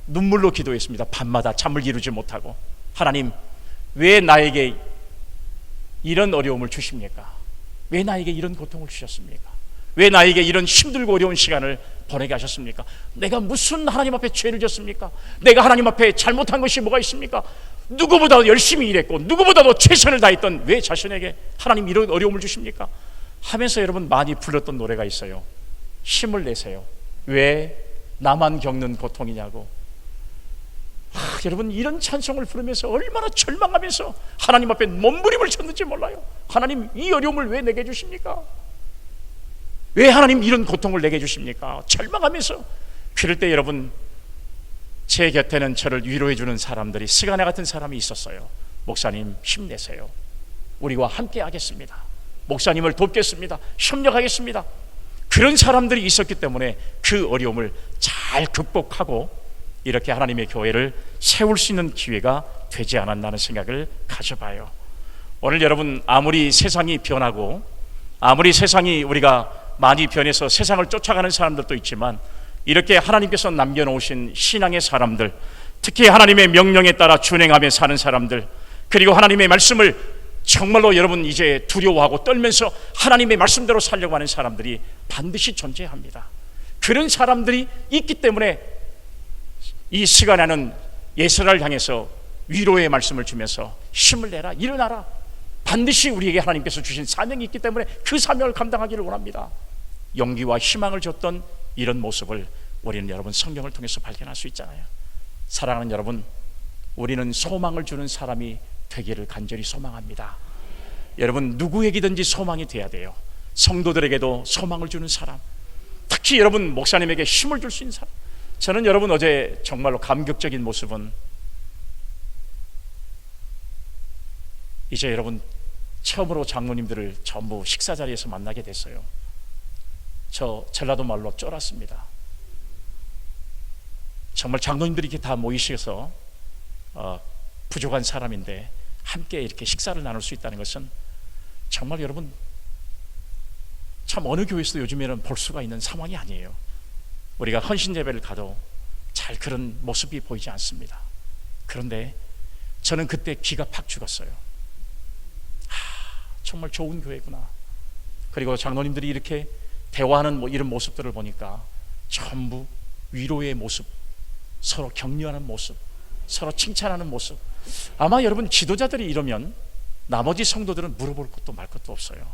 눈물로 기도했습니다. 밤마다 잠을 이루지 못하고 하나님, 왜 나에게 이런 어려움을 주십니까? 왜 나에게 이런 고통을 주셨습니까? 왜 나에게 이런 힘들고 어려운 시간을 보내게 하셨습니까? 내가 무슨 하나님 앞에 죄를 졌습니까? 내가 하나님 앞에 잘못한 것이 뭐가 있습니까? 누구보다 열심히 일했고 누구보다도 최선을 다했던 왜 자신에게 하나님 이런 어려움을 주십니까? 하면서 여러분 많이 불렀던 노래가 있어요. 힘을 내세요. 왜 나만 겪는 고통이냐고. 여러분, 이런 찬송을 부르면서 얼마나 절망하면서 하나님 앞에 몸부림을 쳤는지 몰라요. 하나님, 이 어려움을 왜 내게 주십니까? 왜 하나님 이런 고통을 내게 주십니까? 절망하면서. 그럴 때 여러분, 제 곁에는 저를 위로해 주는 사람들이, 스가랴 같은 사람이 있었어요. 목사님, 힘내세요. 우리와 함께 하겠습니다. 목사님을 돕겠습니다. 협력하겠습니다. 그런 사람들이 있었기 때문에 그 어려움을 잘 극복하고 이렇게 하나님의 교회를 세울 수 있는 기회가 되지 않았나 하는 생각을 가져봐요. 오늘 여러분, 아무리 세상이 변하고 아무리 세상이 우리가 많이 변해서 세상을 쫓아가는 사람들도 있지만, 이렇게 하나님께서 남겨놓으신 신앙의 사람들, 특히 하나님의 명령에 따라 준행하며 사는 사람들, 그리고 하나님의 말씀을 정말로 여러분 이제 두려워하고 떨면서 하나님의 말씀대로 살려고 하는 사람들이 반드시 존재합니다. 그런 사람들이 있기 때문에 이 스가랴는 예스라를 향해서 위로의 말씀을 주면서 힘을 내라, 일어나라. 반드시 우리에게 하나님께서 주신 사명이 있기 때문에 그 사명을 감당하기를 원합니다. 용기와 희망을 줬던 이런 모습을 우리는 여러분 성경을 통해서 발견할 수 있잖아요. 사랑하는 여러분, 우리는 소망을 주는 사람이 되기를 간절히 소망합니다. 여러분, 누구에게든지 소망이 돼야 돼요. 성도들에게도 소망을 주는 사람, 특히 여러분 목사님에게 힘을 줄 수 있는 사람. 저는 여러분 어제 정말로 감격적인 모습은, 이제 여러분 처음으로 장로님들을 전부 식사 자리에서 만나게 됐어요. 저 전라도 말로 쫄았습니다. 정말 장로님들이 이렇게 다 모이셔서 부족한 사람인데 함께 이렇게 식사를 나눌 수 있다는 것은 정말 여러분 참 어느 교회에서도 요즘에는 볼 수가 있는 상황이 아니에요. 우리가 헌신 예배를 가도 잘 그런 모습이 보이지 않습니다. 그런데 저는 그때 기가 팍 죽었어요. 정말 좋은 교회구나. 그리고 장로님들이 이렇게 대화하는 이런 모습들을 보니까 전부 위로의 모습, 서로 격려하는 모습, 서로 칭찬하는 모습. 아마 여러분 지도자들이 이러면 나머지 성도들은 물어볼 것도 말 것도 없어요.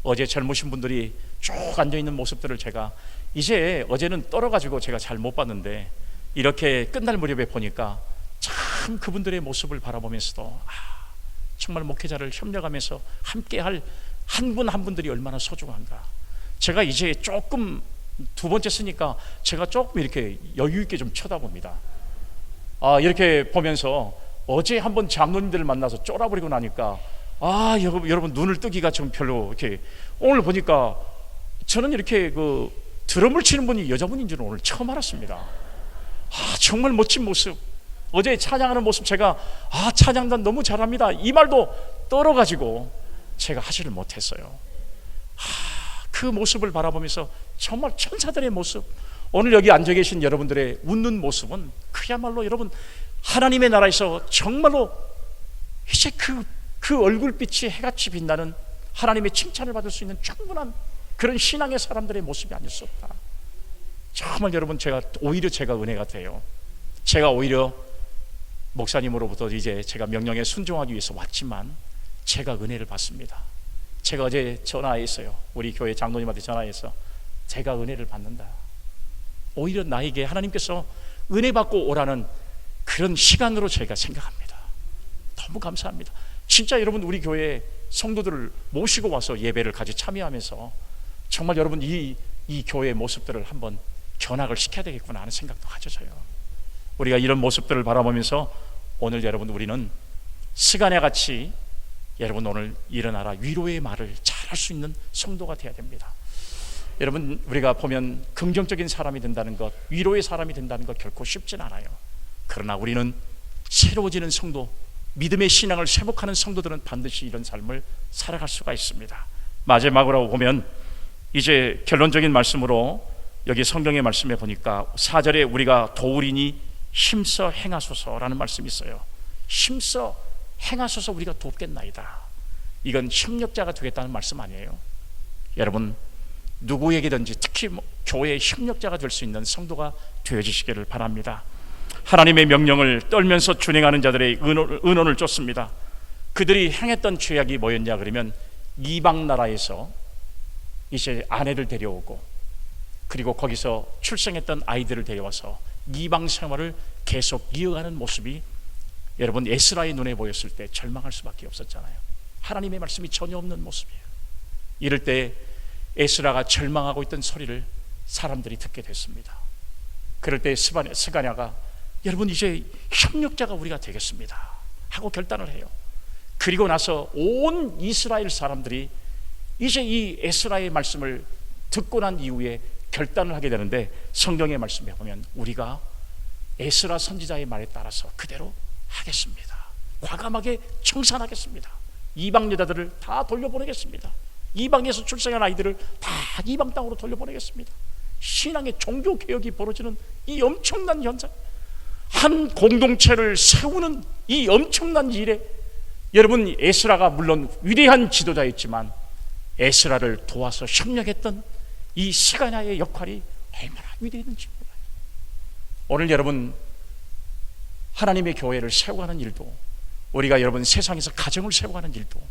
어제 젊으신 분들이 쭉 앉아있는 모습들을 제가 이제 어제는 떨어가지고 제가 잘 못 봤는데 이렇게 끝날 무렵에 보니까 참 그분들의 모습을 바라보면서도 정말 목회자를 협력하면서 함께할 한 분 한 분들이 얼마나 소중한가. 제가 이제 조금 두 번째 쓰니까 제가 조금 이렇게 여유 있게 좀 쳐다봅니다. 이렇게 보면서 어제 한번 장로님들을 만나서 쫄아버리고 나니까 여러분 눈을 뜨기가 좀 별로 이렇게, 오늘 보니까 저는 이렇게 그 드럼을 치는 분이 여자분인 줄은 오늘 처음 알았습니다. 정말 멋진 모습. 어제 찬양하는 모습 제가 찬양단 너무 잘합니다 이 말도 떨어가지고 제가 하지를 못했어요. 그 모습을 바라보면서 정말 천사들의 모습, 오늘 여기 앉아 계신 여러분들의 웃는 모습은 그야말로 여러분 하나님의 나라에서 정말로 이제 그 얼굴빛이 해같이 빛나는 하나님의 칭찬을 받을 수 있는 충분한 그런 신앙의 사람들의 모습이 아닐 수 없다. 정말 여러분 오히려 제가 은혜가 돼요. 제가 오히려 목사님으로부터 이제 제가 명령에 순종하기 위해서 왔지만 제가 은혜를 받습니다. 제가 어제 전화했어요. 우리 교회 장로님한테 전화해서 제가 은혜를 받는다. 오히려 나에게 하나님께서 은혜 받고 오라는 그런 시간으로 제가 생각합니다. 너무 감사합니다. 진짜 여러분 우리 교회 성도들을 모시고 와서 예배를 같이 참여하면서 정말 여러분 이 교회의 모습들을 한번 견학을 시켜야 되겠구나 하는 생각도 가져져요. 우리가 이런 모습들을 바라보면서 오늘 여러분 우리는 스가랴 같이 여러분 오늘 일어나라 위로의 말을 잘 할 수 있는 성도가 되어야 됩니다. 여러분 우리가 보면 긍정적인 사람이 된다는 것, 위로의 사람이 된다는 것 결코 쉽진 않아요. 그러나 우리는 새로워지는 성도, 믿음의 신앙을 회복하는 성도들은 반드시 이런 삶을 살아갈 수가 있습니다. 마지막으로 보면 이제 결론적인 말씀으로 여기 성경의 말씀에 보니까 4절에 우리가 도우리니 힘써 행하소서라는 말씀이 있어요. 힘써 행하소서 우리가 돕겠나이다. 이건 협력자가 되겠다는 말씀 아니에요. 여러분, 누구에게든지 특히 교회의 협력자가 될 수 있는 성도가 되어지시기를 바랍니다. 하나님의 명령을 떨면서 준행하는 자들의 은원을 쫓습니다. 그들이 행했던 죄악이 뭐였냐 그러면 이방 나라에서 이제 아내를 데려오고 그리고 거기서 출생했던 아이들을 데려와서 이방 생활을 계속 이어가는 모습이 여러분 에스라의 눈에 보였을 때 절망할 수밖에 없었잖아요. 하나님의 말씀이 전혀 없는 모습이에요. 이럴 때 에스라가 절망하고 있던 소리를 사람들이 듣게 됐습니다. 그럴 때 스가랴가 여러분 이제 협력자가 우리가 되겠습니다 하고 결단을 해요. 그리고 나서 온 이스라엘 사람들이 이제 이 에스라의 말씀을 듣고 난 이후에 결단을 하게 되는데, 성경의 말씀에 보면 우리가 에스라 선지자의 말에 따라서 그대로 하겠습니다. 과감하게 청산하겠습니다. 이방 여자들을 다 돌려보내겠습니다. 이방에서 출생한 아이들을 다 이방 땅으로 돌려보내겠습니다. 신앙의 종교 개혁이 벌어지는 이 엄청난 현상, 한 공동체를 세우는 이 엄청난 일에 여러분 에스라가 물론 위대한 지도자였지만 에스라를 도와서 협력했던 이 스가랴의 역할이 얼마나 위대했는지 몰라요. 오늘 여러분 하나님의 교회를 세워가는 일도, 우리가 여러분 세상에서 가정을 세워가는 일도,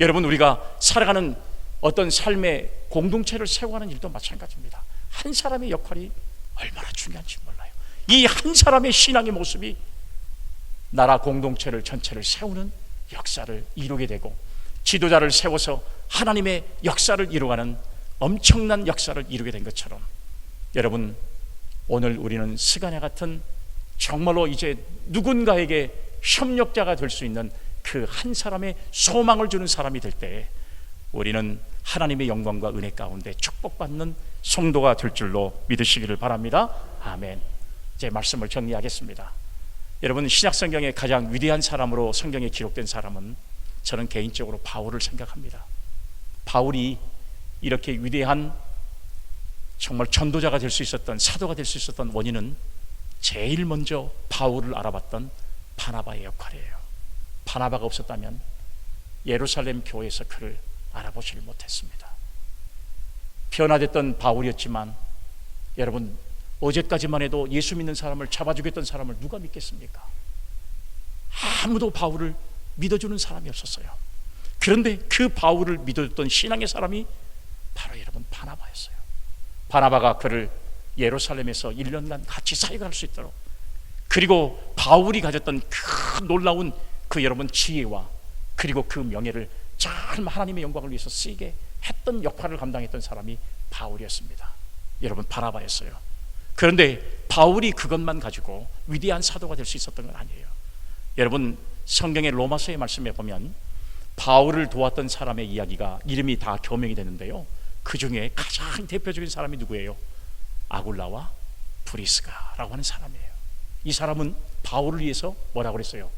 여러분 우리가 살아가는 어떤 삶의 공동체를 세워가는 일도 마찬가지입니다. 한 사람의 역할이 얼마나 중요한지 몰라요. 이 한 사람의 신앙의 모습이 나라 공동체를 전체를 세우는 역사를 이루게 되고, 지도자를 세워서 하나님의 역사를 이루어가는 엄청난 역사를 이루게 된 것처럼, 여러분 오늘 우리는 스가랴 같은 정말로 이제 누군가에게 협력자가 될 수 있는 그 한 사람의 소망을 주는 사람이 될 때 우리는 하나님의 영광과 은혜 가운데 축복받는 성도가 될 줄로 믿으시기를 바랍니다. 아멘. 이제 말씀을 정리하겠습니다. 여러분 신약 성경의 가장 위대한 사람으로 성경에 기록된 사람은 저는 개인적으로 바울을 생각합니다. 바울이 이렇게 위대한 정말 전도자가 될 수 있었던, 사도가 될 수 있었던 원인은 제일 먼저 바울을 알아봤던 바나바의 역할이에요. 바나바가 없었다면 예루살렘 교회에서 그를 알아보지 못했습니다. 변화됐던 바울이었지만 여러분 어제까지만 해도 예수 믿는 사람을 잡아주겠던 사람을 누가 믿겠습니까? 아무도 바울을 믿어주는 사람이 없었어요. 그런데 그 바울을 믿어줬던 신앙의 사람이 바로 여러분 바나바였어요. 바나바가 그를 예루살렘에서 1년간 같이 사역할 수 있도록, 그리고 바울이 가졌던 그 놀라운 그 여러분 지혜와 그리고 그 명예를 잘 하나님의 영광을 위해서 쓰이게 했던 역할을 감당했던 사람이 바울이었습니다. 여러분 바나바였어요. 그런데 바울이 그것만 가지고 위대한 사도가 될 수 있었던 건 아니에요. 여러분 성경의 로마서의 말씀에 보면 바울을 도왔던 사람의 이야기가 이름이 다 교명이 되는데요, 그 중에 가장 대표적인 사람이 누구예요? 아굴라와 브리스가라고 하는 사람이에요. 이 사람은 바울을 위해서 뭐라고 그랬어요?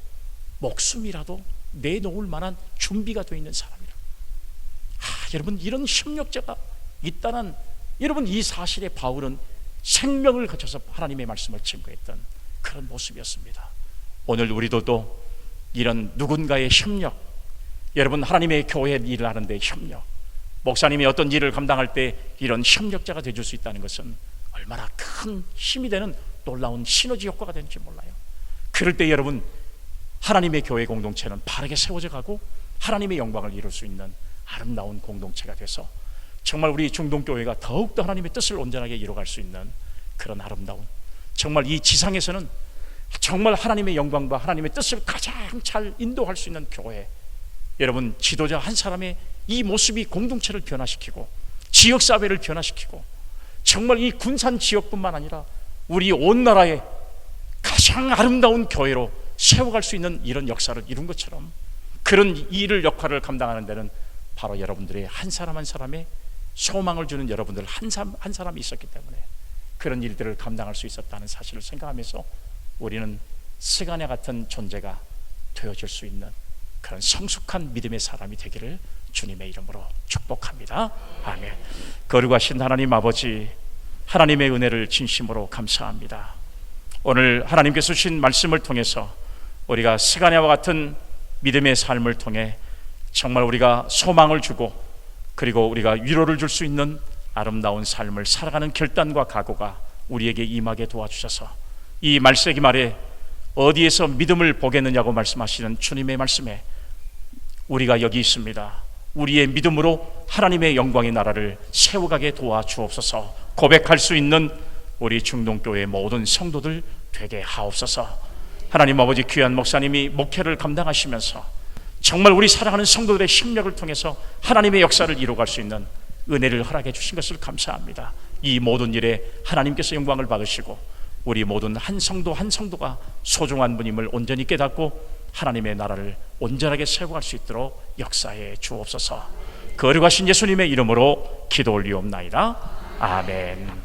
목숨이라도 내놓을 만한 준비가 되어 있는 사람이라. 여러분 이런 협력자가 있다는, 여러분 이 사실에 바울은 생명을 거쳐서 하나님의 말씀을 증거했던 그런 모습이었습니다. 오늘 우리도 또 이런 누군가의 협력, 여러분 하나님의 교회 일을 하는데 협력, 목사님이 어떤 일을 감당할 때 이런 협력자가 되어줄 수 있다는 것은 얼마나 큰 힘이 되는 놀라운 시너지 효과가 되는지 몰라요. 그럴 때 여러분 하나님의 교회 공동체는 바르게 세워져 가고 하나님의 영광을 이룰 수 있는 아름다운 공동체가 돼서 정말 우리 중동교회가 더욱더 하나님의 뜻을 온전하게 이루어갈 수 있는 그런 아름다운, 정말 이 지상에서는 정말 하나님의 영광과 하나님의 뜻을 가장 잘 인도할 수 있는 교회, 여러분 지도자 한 사람의 이 모습이 공동체를 변화시키고 지역사회를 변화시키고 정말 이 군산 지역뿐만 아니라 우리 온 나라의 가장 아름다운 교회로 세워갈 수 있는 이런 역사를 이룬 것처럼, 그런 일을 역할을 감당하는 데는 바로 여러분들의 한 사람 한 사람의 소망을 주는 여러분들 한 사람이 있었기 때문에 그런 일들을 감당할 수 있었다는 사실을 생각하면서 우리는 스가랴 같은 존재가 되어줄 수 있는 그런 성숙한 믿음의 사람이 되기를 주님의 이름으로 축복합니다. 아멘. 거룩하신 하나님 아버지, 하나님의 은혜를 진심으로 감사합니다. 오늘 하나님께서 주신 말씀을 통해서 우리가 스가랴와 같은 믿음의 삶을 통해 정말 우리가 소망을 주고 그리고 우리가 위로를 줄 수 있는 아름다운 삶을 살아가는 결단과 각오가 우리에게 임하게 도와주셔서 이 말세기 말에 어디에서 믿음을 보겠느냐고 말씀하시는 주님의 말씀에 우리가 여기 있습니다. 우리의 믿음으로 하나님의 영광의 나라를 세워가게 도와주옵소서. 고백할 수 있는 우리 중동교회 모든 성도들 되게 하옵소서. 하나님 아버지, 귀한 목사님이 목회를 감당하시면서 정말 우리 사랑하는 성도들의 심력을 통해서 하나님의 역사를 이루어갈 수 있는 은혜를 허락해 주신 것을 감사합니다. 이 모든 일에 하나님께서 영광을 받으시고 우리 모든 한 성도 한 성도가 소중한 분임을 온전히 깨닫고 하나님의 나라를 온전하게 세워갈 수 있도록 역사해 주옵소서. 거룩하신 예수님의 이름으로 기도 올리옵나이다. 아멘.